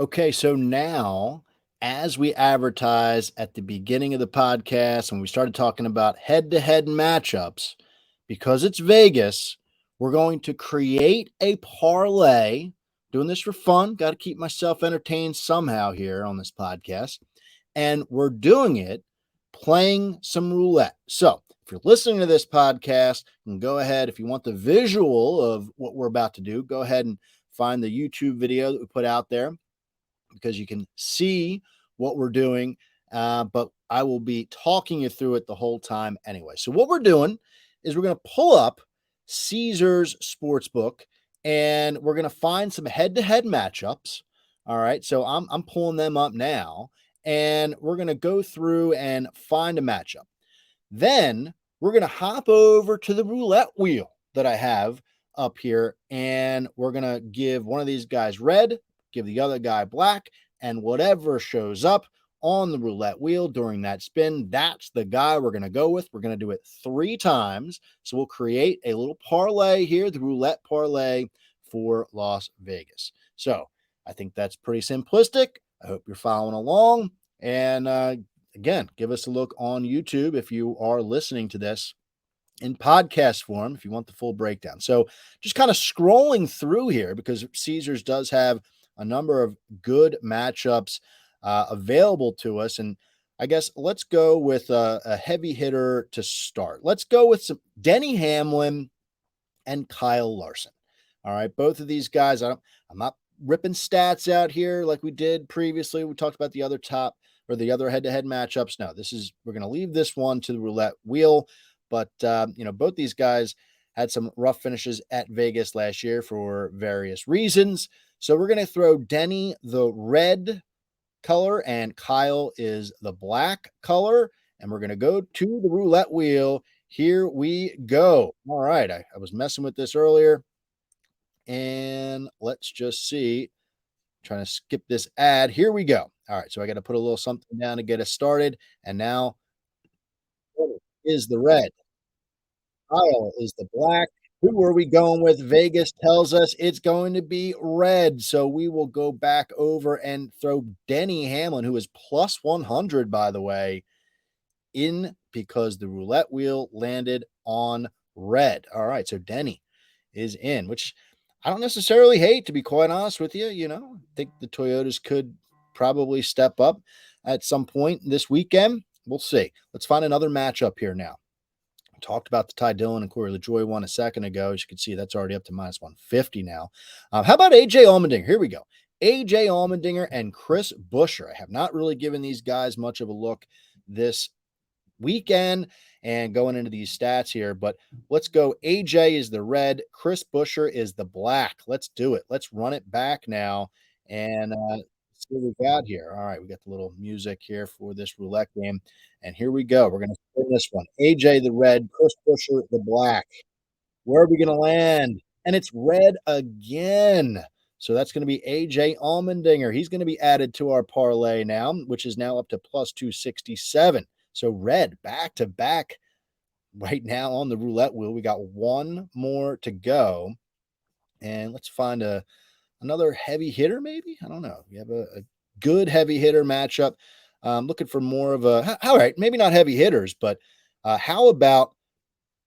Okay, so now, as we advertise at the beginning of the podcast, when we started talking about head to head matchups, because it's Vegas, we're going to create a parlay. Doing this for fun. Got to keep myself entertained somehow here on this podcast. And we're doing it playing some roulette. So, if you're listening to this podcast, you can go ahead. If you want the visual of what we're about to do, go ahead and find the YouTube video that we put out there because you can see what we're doing. But I will be talking you through it the whole time anyway. So, what we're doing is we're going to pull up Caesars Sportsbook and we're going to find some head to head matchups. All right. So, I'm pulling them up now and we're going to go through and find a matchup. Then we're going to hop over to the roulette wheel that I have up here, and we're going to give one of these guys red, give the other guy black, and whatever shows up on the roulette wheel during that spin, that's the guy we're going to go with. We're going to do it 3 times. So we'll create a little parlay here, the roulette parlay for Las Vegas. So I think that's pretty simplistic. I hope you're following along. And again, give us a look on YouTube if you are listening to this in podcast form, if you want the full breakdown. So just kind of scrolling through here because Caesars does have a number of good matchups available to us. And I guess let's go with a heavy hitter to start. Let's go with some Denny Hamlin and Kyle Larson. All right. Both of these guys, I'm not ripping stats out here like we did previously. We talked about the other top or the other head to head matchups. No, we're going to leave this one to the roulette wheel. But, both these guys had some rough finishes at Vegas last year for various reasons. So we're going to throw Denny the red color and Kyle is the black color. And we're going to go to the roulette wheel. Here we go. All right. I was messing with this earlier. And let's just see. Trying to skip this ad. Here we go. All right. So I got to put a little something down to get us started. And now is the red. Kyle is the black. Who are we going with? Vegas tells us it's going to be red. So we will go back over and throw Denny Hamlin, who is plus 100, by the way, in because the roulette wheel landed on red. All right. So Denny is in, which I don't necessarily hate, to be quite honest with you. I think the Toyotas could probably step up at some point this weekend. We'll see. Let's find another matchup here now. Talked about the Ty Dillon and Corey LaJoy one a second ago. As you can see, that's already up to minus 150 now. How about AJ Allmendinger? Here we go. AJ Allmendinger and Chris Buescher. I have not really given these guys much of a look this weekend and going into these stats here, but let's go. AJ is the red, Chris Buescher is the black. Let's do it. Let's run it back now and see what we got here. All right, we got the little music here for this roulette game, and here we go. We're going to spin this one. AJ the red, Chris Buescher the black. Where are we going to land? And it's red again. So that's going to be AJ Allmendinger. He's going to be added to our parlay now, which is now up to plus 267. So red back to back right now on the roulette wheel. We got one more to go. And let's find another heavy hitter, maybe. I don't know. We have a good heavy hitter matchup. Looking for more of all right, maybe not heavy hitters, but how about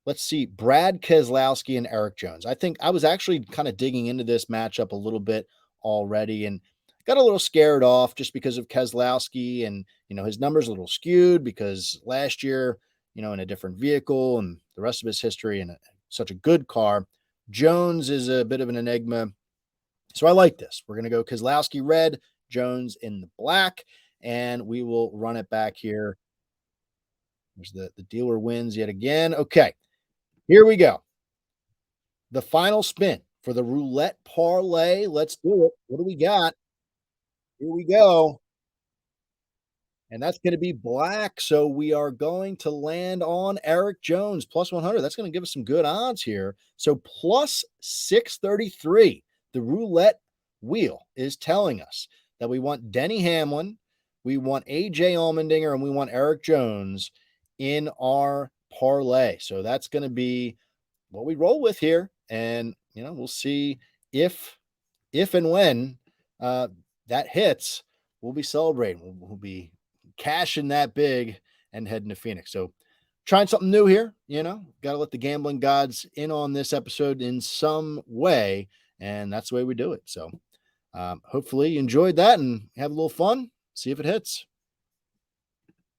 let's see, Brad Keselowski and Eric Jones. I think I was actually kind of digging into this matchup a little bit already and got a little scared off just because of Keselowski and, his numbers a little skewed because last year, in a different vehicle and the rest of his history in such a good car. Jones is a bit of an enigma. So I like this. We're going to go Keselowski red, Jones in the black, and we will run it back here. There's the dealer wins yet again. Okay. Here we go. The final spin for the roulette parlay. Let's do it. What do we got? Here we go. And that's going to be black. So we are going to land on Eric Jones plus 100. That's going to give us some good odds here. So plus 633. The roulette wheel is telling us that we want Denny Hamlin, we want AJ Allmendinger, and we want Eric Jones in our parlay. So that's going to be what we roll with here. And, we'll see if and when that hits, we'll be celebrating. We'll be cashing that big and heading to Phoenix. So trying something new here, got to let the gambling gods in on this episode in some way. And that's the way we do it. So hopefully you enjoyed that and have a little fun. See if it hits.